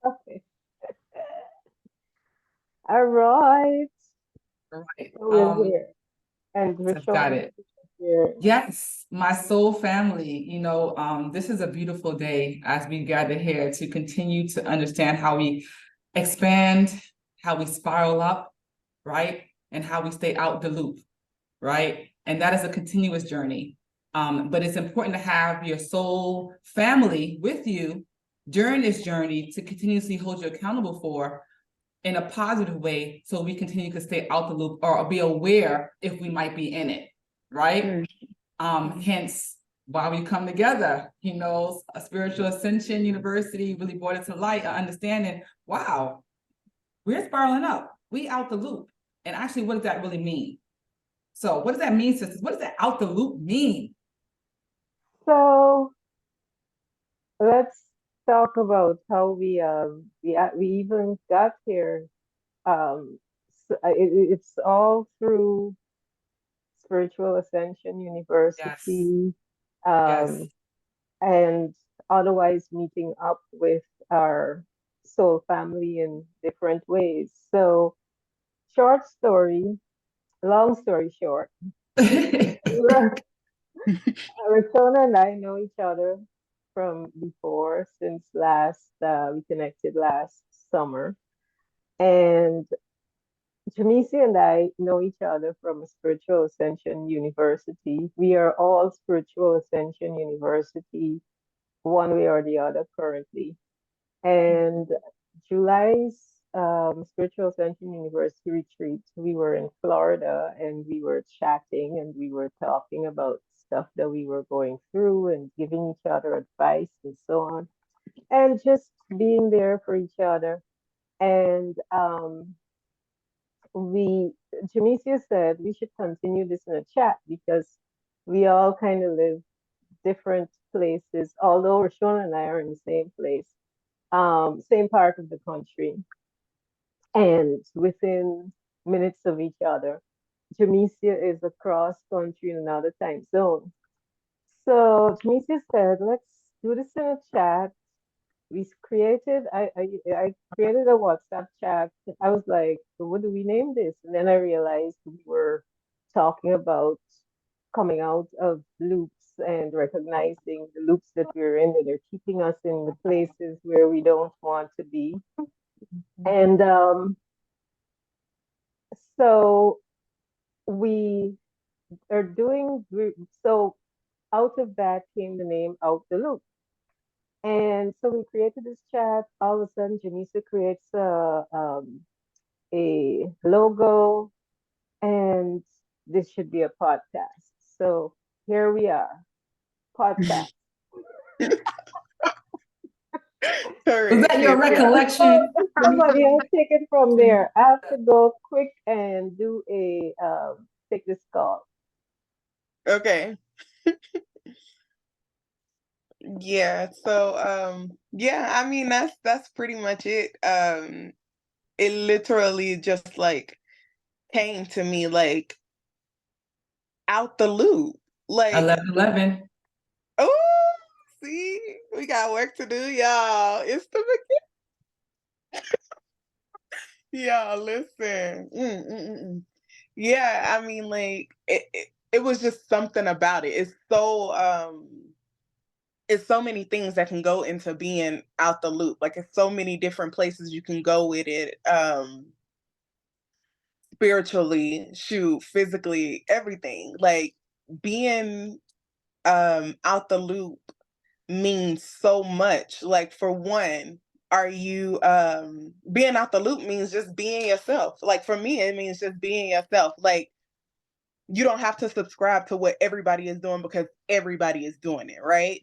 Okay. All right. Right. So we're here. And So I've got Reshonah it. is here. Yes, my soul family, this is a beautiful day as we gather here to continue to understand how we expand, how we spiral up, right? And how we stay out the loop, right? And that is a continuous journey. But it's important to have your soul family with you during this journey to continuously hold you accountable for in a positive way so we continue to stay out the loop or be aware if we might be in it, right? Hence why we come together, a Spiritual Ascension University really brought it to light, understanding, wow, we're spiraling up, we out the loop. And actually, what does that really mean? So what does that mean, sisters? What does that out the loop mean? So let's talk about how we even got here. It's all through Spiritual Ascension Yes, University, yes. um, and otherwise meeting up with our soul family in different ways. So, short story, long story short, Reshonah and I know each other from before, since we connected last summer. And Jamesia and I know each other from a Spiritual Ascension University. We are all Spiritual Ascension University, one way or the other currently. And July's Spiritual Ascension University retreat, we were in Florida and we were chatting and we were talking about stuff that we were going through and giving each other advice and so on. And just being there for each other. And we Jamesia said we should continue this in a chat because we all kind of live different places, although Rashona and I are in the same place, same part of the country, and within minutes of each other. Jamesia is across country in another time zone. So Jamesia said, let's do this in a chat. I created a WhatsApp chat. I was like, what do we name this? And then I realized we were talking about coming out of loops and recognizing the loops that we're in, that are keeping us in the places where we don't want to be. And so we are so out of that came the name Out the Loop. And so we created this chat. All of a sudden, Janisa creates a logo, and this should be a podcast. So here we are, podcast. Was that Correct. your Yes, yeah. recollection? Somebody else take it from there. I have to go quick and do take this call. Okay. Yeah. So yeah, I mean that's pretty much it. It literally just like came to me like out the loop. Like, 11-11. oh, see, we got work to do, y'all. It's the y'all listen. Yeah, I mean, like it was just something about it. It's so many things that can go into being out the loop. Like it's so many different places you can go with it. Spiritually, shoot, physically, everything. Like being out the loop means so much. Like for one, are you being out the loop means just being yourself. Like for me, it means just being yourself. Like you don't have to subscribe to what everybody is doing because everybody is doing it, right?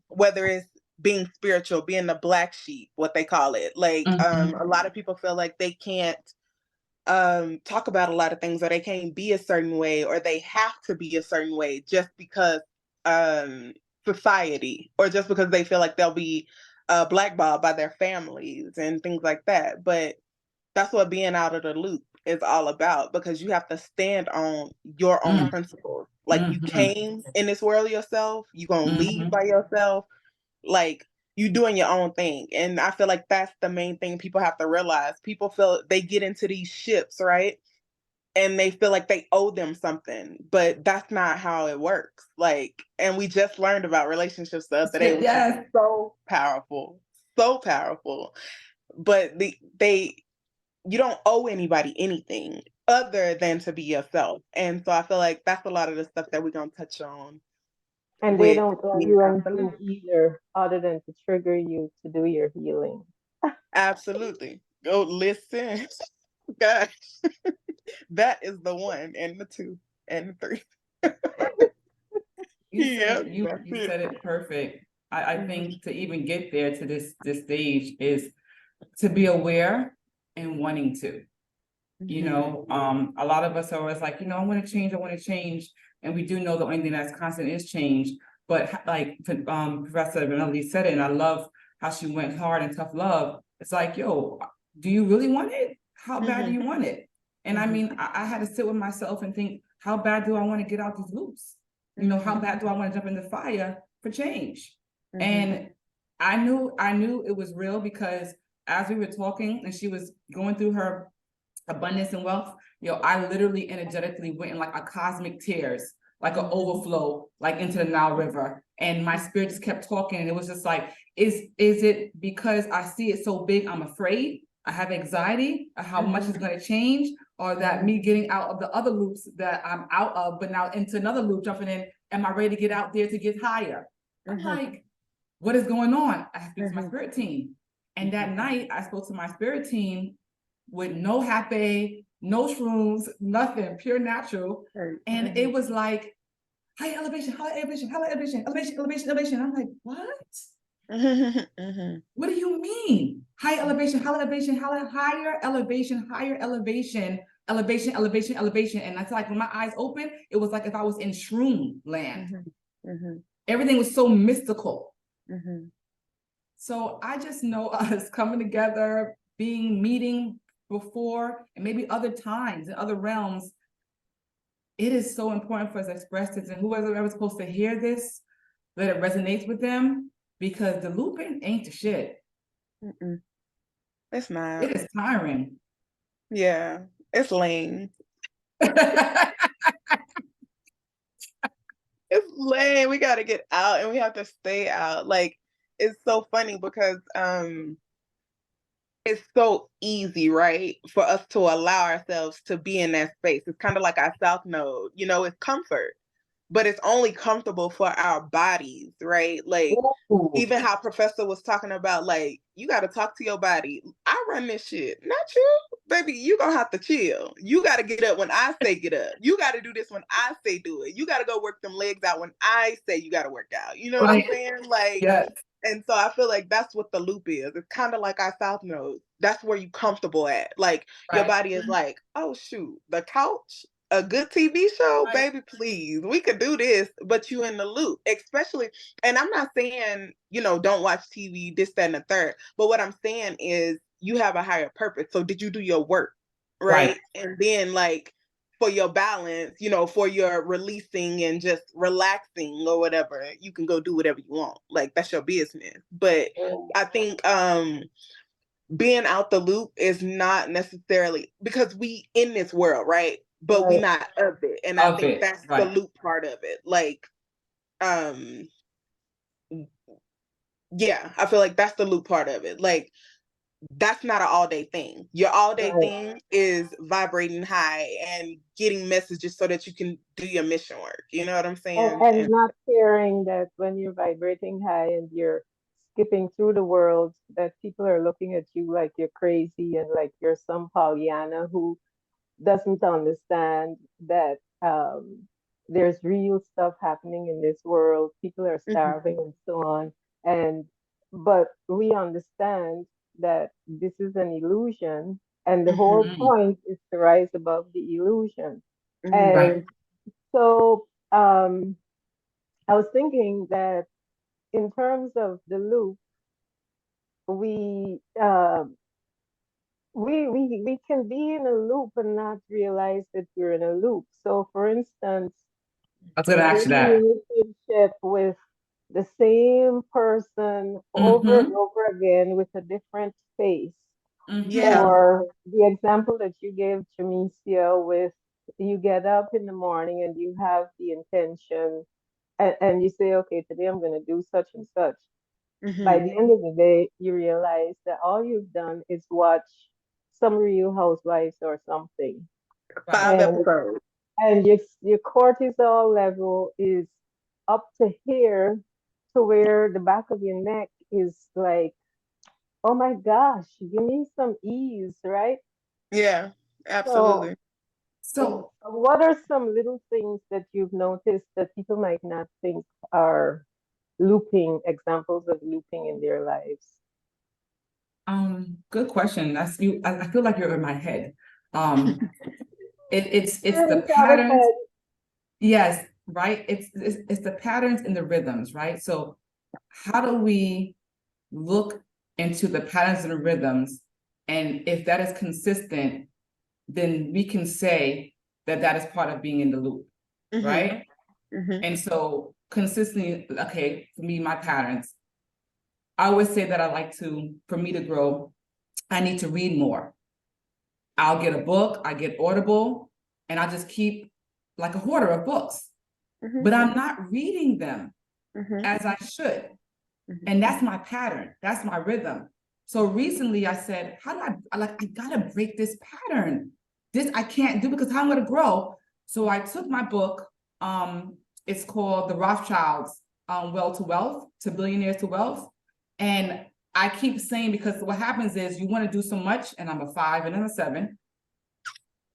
Whether it's being spiritual, being the black sheep, what they call it. Like a lot of people feel like they can't talk about a lot of things, or they can't be a certain way, or they have to be a certain way just because um society, or just because they feel like they'll be blackballed by their families and things like that. But that's what being out of the loop is all about, because you have to stand on your own principles. Like you came in this world yourself, you're gonna leave by yourself. Like you doing your own thing. And I feel like that's the main thing people have to realize. People feel they get into these ships, right? And they feel like they owe them something, but that's not how it works. Like, and we just learned about relationships the other day, which is so powerful, so powerful. But you don't owe anybody anything other than to be yourself. And so I feel like that's a lot of the stuff that we're gonna touch on And they with don't owe being you out the anything loop. either, other than to trigger you to do your healing. Absolutely. Go listen. Gosh, that is the one and the two and the three. You Yeah, said you that's you it. said it perfect. I think to even get there to this stage is to be aware and wanting to. You know, a lot of us are always like, I want to change. And we do know the only thing that's constant is change. But like Professor Benelli said it, and I love how she went hard and tough love. It's like, yo, do you really want it? How bad do you want it? And I mean, I had to sit with myself and think, how bad do I want to get out these loops? How bad do I want to jump in the fire for change? And I knew it was real because as we were talking and she was going through her abundance and wealth, I literally energetically went in like a cosmic tears, like an overflow, like into the Nile River. And my spirit just kept talking. And it was just like, is it because I see it so big, I'm afraid? I have anxiety of how much is going to change, or that me getting out of the other loops that I'm out of, but now into another loop, jumping in, am I ready to get out there to get higher? I'm like, what is going on? I speak to my spirit team. And that night I spoke to my spirit team with no happy, no shrooms, nothing, pure natural. And it was like, high elevation, high elevation, high elevation, elevation, elevation, elevation. I'm like, what? What do you mean? High elevation, high elevation, higher elevation, higher elevation, elevation, elevation, elevation. And that's like when my eyes opened, it was like if I was in shroom land. Everything was so mystical. So I just know us coming together, meeting before, and maybe other times in other realms. It is so important for us to express this, and whoever's supposed to hear this, let it resonate with them, because the looping ain't the shit. It's not. It is tiring. Yeah, it's lame. It's lame. We got to get out, and we have to stay out. Like, it's so funny because it's so easy, right, for us to allow ourselves to be in that space. It's kind of like our south node, it's comfort, but it's only comfortable for our bodies, right? Like, even how Professor was talking about, like, you got to talk to your body. I run this shit, not you, baby. You gonna have to chill. You got to get up when I say get up. You got to do this when I say do it. You got to go work them legs out when I say you got to work out. You know what I'm saying? Like, yes. And so I feel like that's what the loop is. It's kind of like our south node. That's where you comfortable at. Like, your body is like, oh shoot, the couch, a good TV show, baby, please, we could do this, but you in the loop, especially. And I'm not saying, don't watch TV, this, that, and the third. But what I'm saying is you have a higher purpose. So did you do your work? Right. And then like for your balance, for your releasing and just relaxing or whatever, you can go do whatever you want. Like, that's your business. But I think being out the loop is not necessarily because we in this world, right? But we not of it. And I think that's the loop part of it. Like, yeah, I feel like that's the loop part of it. Like, that's not an all-day thing. Your all-day thing is vibrating high and getting messages so that you can do your mission work. You know what I'm saying? And not caring that when you're vibrating high and you're skipping through the world, that people are looking at you like you're crazy and like you're some Pollyanna who doesn't understand that there's real stuff happening in this world. People are starving and so on. But we understand that this is an illusion, and the whole point is to rise above the illusion. And so I was thinking that in terms of the loop, we we can be in a loop and not realize that we're in a loop. So, for instance, I was going to your ask you that. relationship with the same person over and over again with a different face. Yeah. Or the example that you gave, Jamesia, with you get up in the morning and you have the intention and you say, okay, today I'm going to do such and such. By Mm-hmm. the end of the day, you realize that all you've done is watch some Real Housewives or something. 5 And episodes. and your cortisol level is up to here to where the back of your neck is like, oh my gosh, give me some ease, right? Yeah, So, absolutely. So what are some little things that you've noticed that people might not think are looping, examples of looping in their lives? good question. That's you. I feel like you're in my head. Um, it's You're in the each other's patterns. head. Yes, right. It's the patterns and the rhythms, right? So how do we look into the patterns and the rhythms, and if that is consistent, then we can say that that is part of being in the loop, Mm-hmm. right? Mm-hmm. And so consistently, okay, for me, my patterns, I always say that for me to grow, I need to read more. I'll get a book, I get Audible, and I just keep like a hoarder of books, Mm-hmm. but I'm not reading them Mm-hmm. as I should. Mm-hmm. And that's my pattern, that's my rhythm. So recently I said, how do I gotta break this pattern. This I can't do because how I'm gonna grow. So I took my book, it's called The Rothschilds, Well to Wealth, to Billionaires to Wealth. And I keep saying, because what happens is you want to do so much, and I'm a 5 and I'm a 7,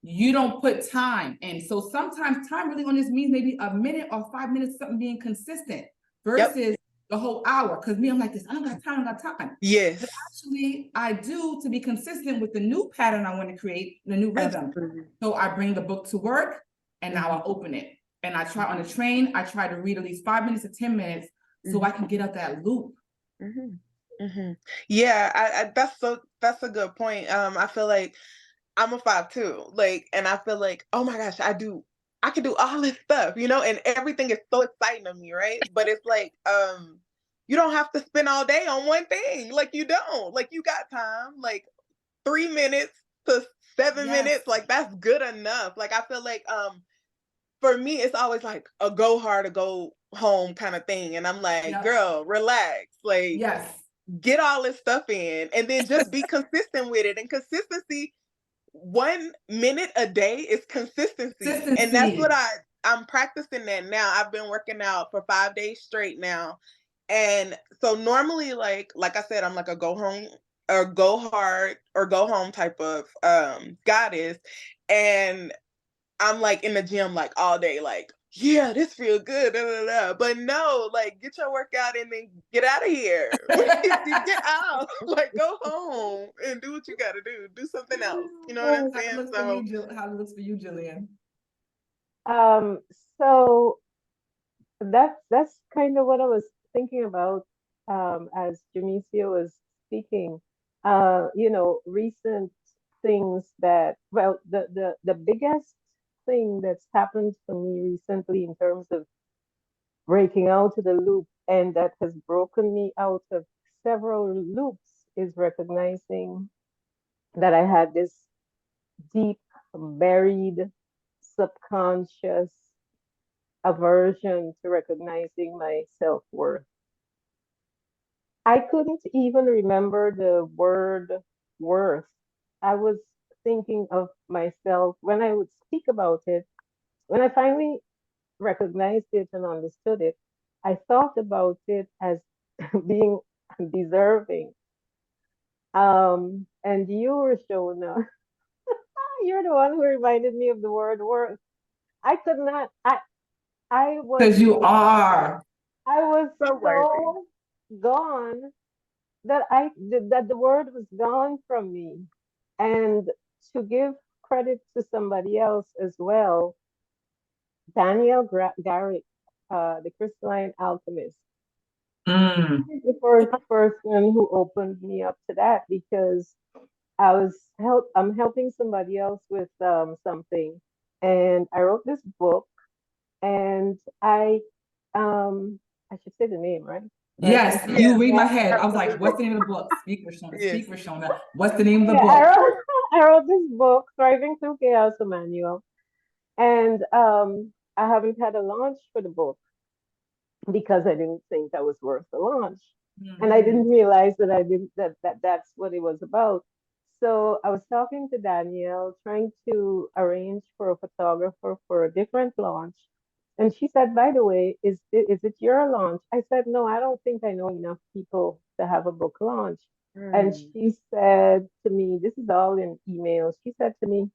you don't put time. And so sometimes time really only just means maybe a minute or 5 minutes, something being consistent versus the whole hour. Because me, I'm like this, I don't got time, I don't got time. Yes. But actually, I do, to be consistent with the new pattern I want to create, the new rhythm. Absolutely. So I bring the book to work, and now I open it. And I try on the train, I try to read at least 5 minutes to 10 minutes so I can get out that loop. Mm-hmm. Mm-hmm. Yeah, I that's a good point. I feel like I'm a 5 too. Like, and I feel like, oh my gosh, I can do all this stuff, and everything is so exciting to me, right? But it's like, you don't have to spend all day on one thing. Like you don't. Like you got time, like 3 minutes to 7 minutes, like that's good enough. Like I feel like for me, it's always like a go hard or go home kind of thing. And I'm like, girl, relax. Like get all this stuff in and then just be consistent with it. And consistency, 1 minute a day is consistency. And that's what I'm practicing that now. I've been working out for 5 days straight now. And so normally, like I said, I'm like a go home or go hard or go home type of goddess. And I'm like in the gym like all day, like, yeah, this feels good. Da, da, da. But no, like get your workout and then get out of here. Get out. Like go home and do what you gotta do. Do something else. You know what I'm saying? How it looks for you, Gillian? So that's kind of what I was thinking about as Jamesia was speaking. Recent things that, well, the biggest thing that's happened for me recently in terms of breaking out of the loop and that has broken me out of several loops is recognizing that I had this deep, buried, subconscious aversion to recognizing my self-worth. I couldn't even remember the word worth. I was thinking of myself when I would speak about it. When I finally recognized it and understood it, I thought about it as being deserving. And you, Reshonah, you're the one who reminded me of the word worth. I could not. I was. Because you are. I was So worthy. so gone that the word was gone from me. And to give credit to somebody else as well, Daniel Garrett, the crystalline alchemist, is the first person who opened me up to that because I'm helping somebody else with something, and I wrote this book, and I I should say the name, right? Right. Yes, Yeah. you read my head. I was like, what's the name of the book? Speak, Reshonah. Yes. Speak, Reshonah. What's the name of the Yeah, book? I wrote this book, Thriving Through Chaos, a manual, and I haven't had a launch for the book because I didn't think that was worth the launch. And I didn't realize that I didn't that's what it was about. So I was talking to Danielle, trying to arrange for a photographer for a different launch. And she said, by the way, is it your launch? I said, no, I don't think I know enough people to have a book launch. And she said to me, this is all in emails. She said to me,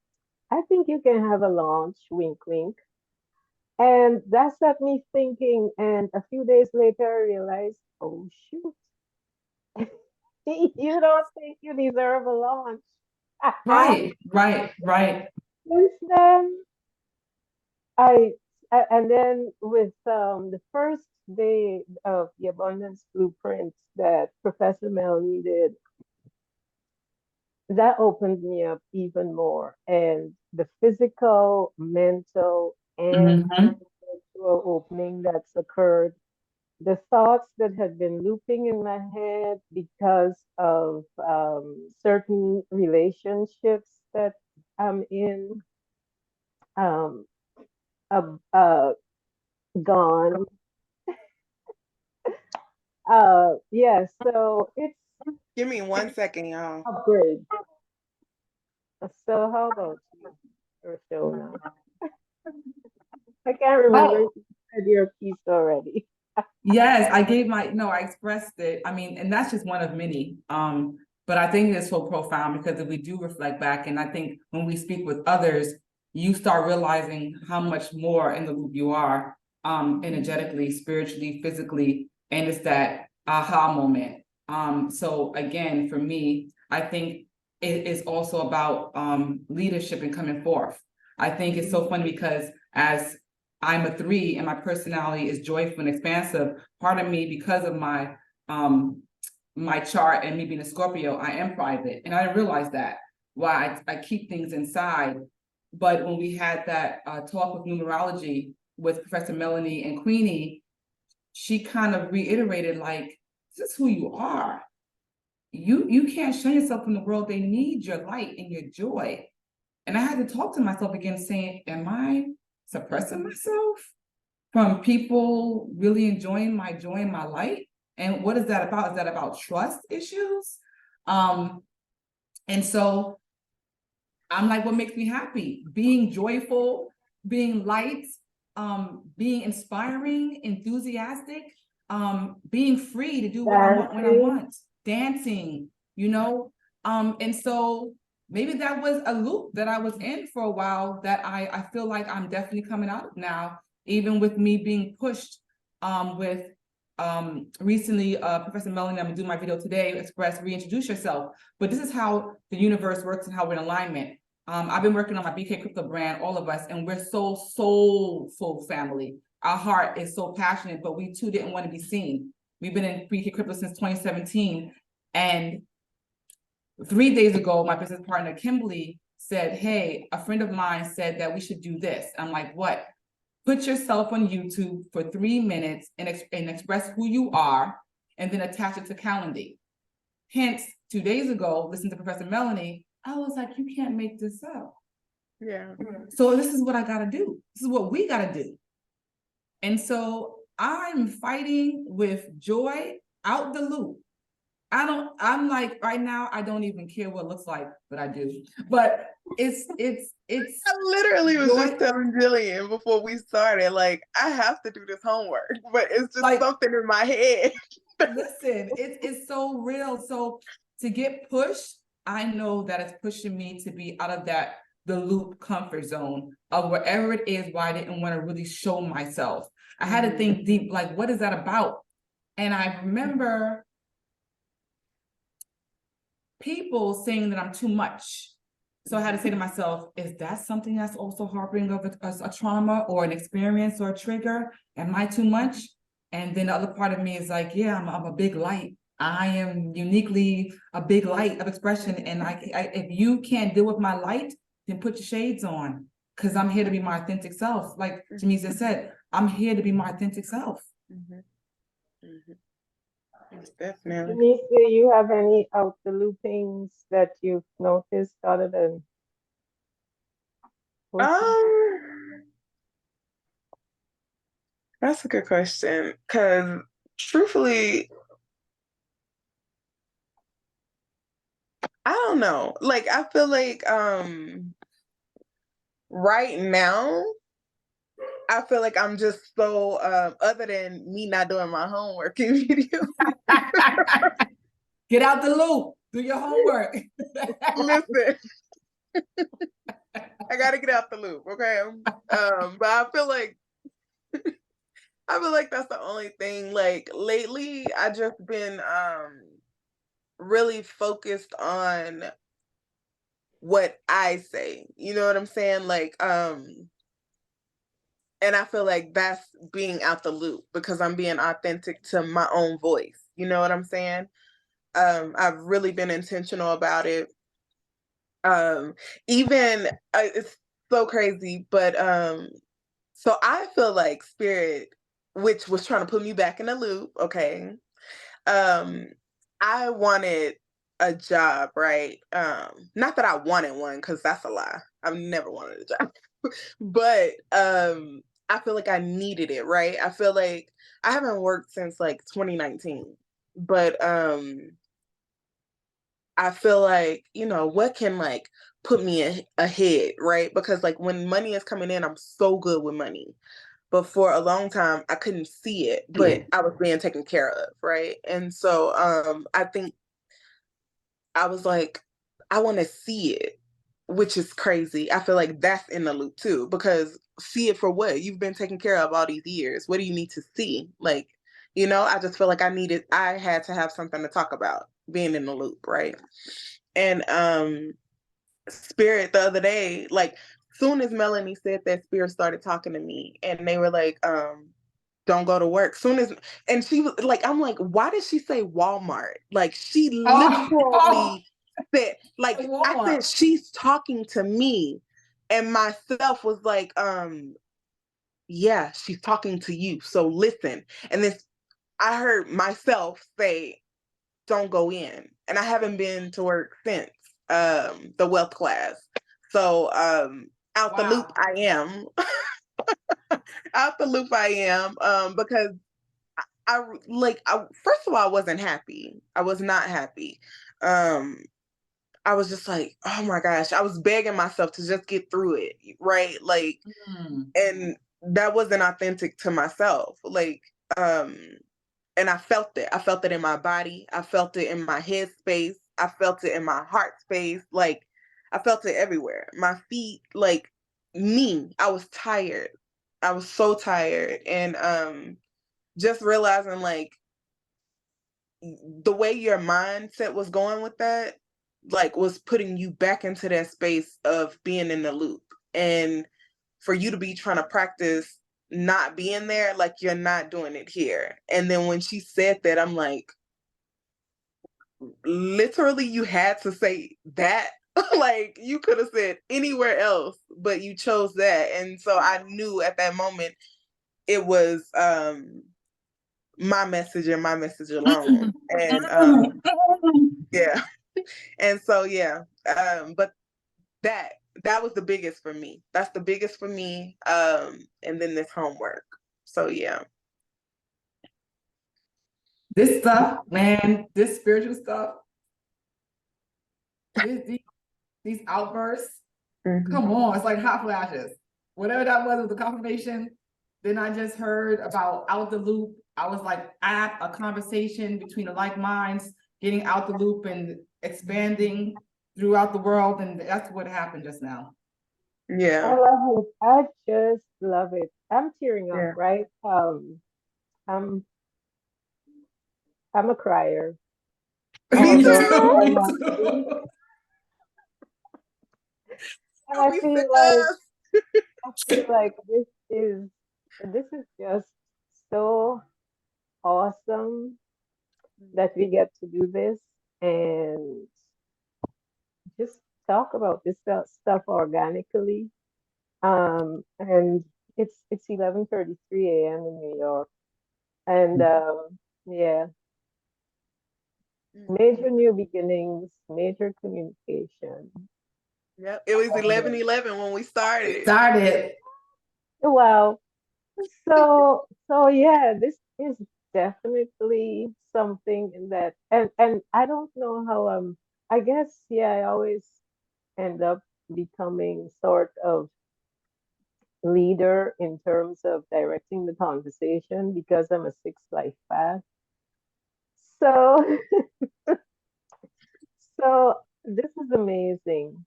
I think you can have a launch, wink, wink. And that set me thinking. And a few days later, I realized, oh, shoot, you don't think you deserve a launch. Right, right, right. Since then, I, and then with the first day of the Abundance Blueprint that Professor Melanie did, that opened me up even more. And the physical, mental, and Mhm. spiritual opening that's occurred, the thoughts that had been looping in my head because of certain relationships that I'm in, um, uh, uh, gone. Yeah, so it's Give me 1 second, y'all. upgrade. So how about you, Reshonah? I can't remember if Oh, you said your piece already. yes, I gave my, no, I expressed it. I mean, and that's just one of many. But I think it's so profound because if we do reflect back, and I think when we speak with others, you start realizing how much more in the loop you are, energetically, spiritually, physically, and it's that aha moment. So again, for me, I think it is also about leadership and coming forth. I think it's so funny because as I'm a 3 and my personality is joyful and expansive. Part of me, because of my chart and me being a Scorpio, I am private. And I didn't realize that. Why I keep things inside. But when we had that talk with numerology with Professor Melanie and Queenie, she kind of reiterated, like, this is who you are. You can't shun yourself from the world. They need your light and your joy. And I had to talk to myself again, saying, am I suppressing myself from people really enjoying my joy and my light? And what is that about? Is that about trust issues? And so I'm like, what makes me happy? Being joyful, being light, being inspiring, enthusiastic, being free to do what I want when I Dancing. want, dancing, you know? And so maybe that was a loop that I was in for a while that I feel like I'm definitely coming out of now, even with me being pushed with recently Professor Melanie, I'm gonna do my video today, express reintroduce yourself. But this is how the universe works and how we're in alignment. I've been working on my BK Crypto brand, all of us, and we're so soulful family. Our heart is so passionate, but we too didn't want to be seen. We've been in BK Crypto since 2017. And 3 days ago, my business partner, Kimberly, said, hey, a friend of mine said that we should do this. I'm like, what? Put yourself on YouTube for 3 minutes and express who you are, and then attach it to Calendly. Hence, 2 days ago, listening to Professor Melanie, I was like, you can't make this up. Yeah. So this is what I gotta do. This is what we gotta do. And so I'm fighting with joy out the loop. I'm like, right now, I don't even care what it looks like, but I do. But it's I literally was joy. just telling Gillian before we started, like, I have to do this homework, but it's just Like, something in my head. listen, it's so real. So to get pushed, I know that it's pushing me to be out of the loop comfort zone of wherever it is where I didn't want to really show myself. I had to think deep, like, what is that about? And I remember people saying that I'm too much. So I had to say to myself, is that something that's also harboring of a trauma or an experience or a trigger? Am I too much? And then the other part of me is like, yeah, I'm a big light. I am uniquely a big light of expression. And if you can't deal with my light, then put your shades on, because I'm here to be my authentic self. Like Jamesia said, I'm here to be my authentic self. Mhm. Yes, definitely. Denise, do you have any out the loopings that you've noticed other than working? Um, that's a good question. Because truthfully, I don't know. Like, I feel like right now, I feel like I'm just so other than me not doing my homework immediately. Get out the loop. Do your homework. Listen, I gotta get out the loop, okay? But I feel like that's the only thing. Like lately, I just been really focused on what I say. You know what I'm saying? Like, and I feel like that's being out the loop because I'm being authentic to my own voice. You know what I'm saying? I've really been intentional about it. Um, even it's so crazy, but so I feel like spirit, which was trying to put me back in the loop, okay. Um, I wanted a job, right? Not that I wanted one, because that's a lie. I've never wanted a job. But I feel like I needed it, right? I feel like I haven't worked since like 2019. But I feel like, you know, what can like put me ahead, right? Because like when money is coming in, I'm so good with money. But for a long time, I couldn't see it, but I was being taken care of, right? And so I think I was like, I want to see it, which is crazy. I feel like that's in the loop too, because see it for what? You've been taken care of all these years. What do you need to see? Like, you know, I just feel like I had to have something to talk about being in the loop, right? And Spirit the other day, like soon as Melanie said that, Spirit started talking to me and they were like, don't go to work. Soon as and she was like, I'm like, why did she say Walmart? Like she Oh, literally said, like I said, Walmart. she's talking to me. And myself was like, yeah, she's talking to you. So listen. And then I heard myself say, don't go in. And I haven't been to work since the wealth class. So out the loop Wow. I am. Out the loop I am. Because I first of all, I wasn't happy. I was not happy. Um I was just like, oh my gosh, I was begging myself to just get through it, right? Like, and that wasn't authentic to myself. Like, um, and I felt it. I felt it in my body. I felt it in my head space. I felt it in my heart space. Like, I felt it everywhere. My feet, like me, I was tired. I was so tired. And just realizing like the way your mindset was going with that, like was putting you back into that space of being in the loop. And for you to be trying to practice not being there, like you're not doing it here. And then when she said that, I'm like, literally, you had to say that. Like you could have said anywhere else, but you chose that. And so I knew at that moment it was my message and my message alone. And yeah. And so yeah, but that was the biggest for me. That's the biggest for me. And then this homework. So yeah. This stuff, man, this spiritual stuff, these outbursts, Mm-hmm. come on, it's like hot flashes. Whatever that was the confirmation. Then I just heard about out the loop. I was like at a conversation between the like minds, getting out the loop and expanding throughout the world. And that's what happened just now. I Yeah. love it. I just love it. I'm tearing up, Yeah. right? I'm I'm a crier, Me Me although too. too. I'm Me not too. really, and I We feel like sisters. this is just so awesome that we get to do this and just talk about this stuff organically. And it's 11:33 a.m. in New York, and Yeah. Mhm. Major new beginnings, major communication. Yep. It was 11/11 when we started. Started. Wow. So yeah, this is definitely something that, and I don't know how, I guess, yeah, I always end up becoming sort of leader in terms of directing the conversation because I'm a six life path. So so this is amazing.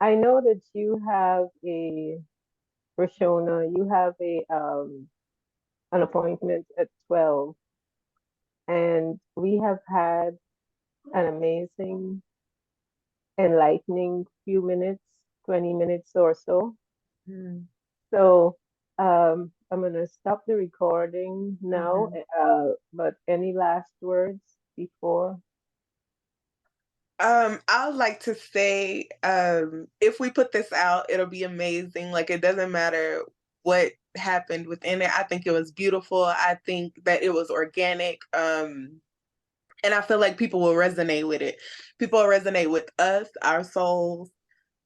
I know that you have a Reshonah, you have a an appointment at 12, and we have had an amazing, enlightening few minutes, 20 minutes or so. Mhm. So I'm gonna stop the recording now. Mhm. But any last words before? I would like to say, if we put this out, it'll be amazing. Like, it doesn't matter what happened within it. I think it was beautiful. I think that it was organic. And I feel like people will resonate with it. People will resonate with us, our souls,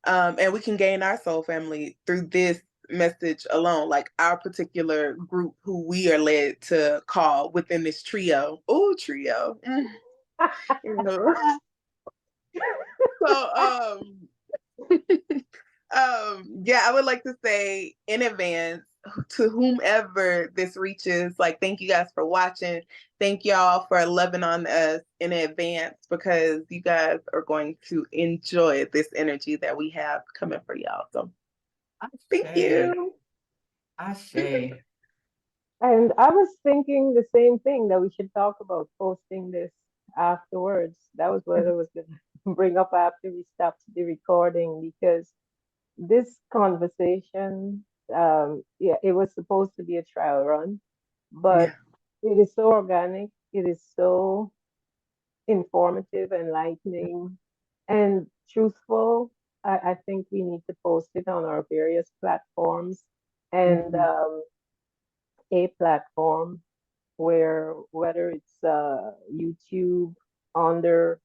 and we can gain our soul family through this message alone, like our particular group who we are led to call within this trio. Oh, trio. You know. So yeah, I would like to say in advance to whomever this reaches, like, thank you guys for watching. Thank y'all for loving on us in advance, because you guys are going to enjoy this energy that we have coming for y'all. So thank you. Ashe. And I was thinking the same thing, that we should talk about posting this afterwards. That was what I was going to bring up after we stopped the recording, because this conversation, yeah, it was supposed to be a trial run, Yeah. but it is so organic, it is so informative, enlightening, and truthful. I think we need to post it on our various platforms, and Mhm. a platform where, whether it's YouTube under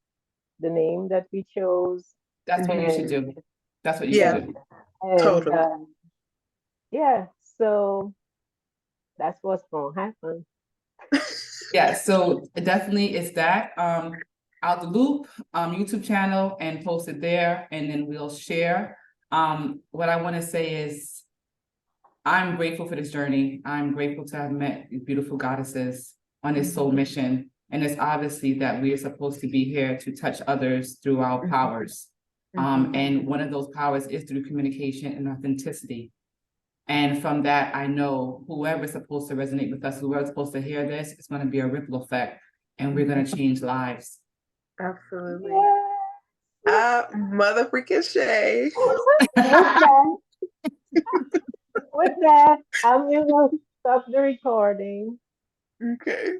the name that we chose, That's what you Mhm. should and do. That's what you should Yeah, yeah, do. and totally. yeah, so that's what's gonna happen. Yeah, so definitely it's that. Out the loop, YouTube channel and post it there, and then we'll share. What I want to say is I'm grateful for this journey. I'm grateful to have met these beautiful goddesses on this soul mission. And it's obviously that we are supposed to be here to touch others through our powers. And one of those powers is through communication and authenticity. And from that, I know whoever's supposed to resonate with us, whoever's supposed to hear this, it's going to be a ripple effect, and we're going to change lives. Absolutely. Yes. Mother freaking Shay. With that, with that, I'm gonna stop the recording. Okay.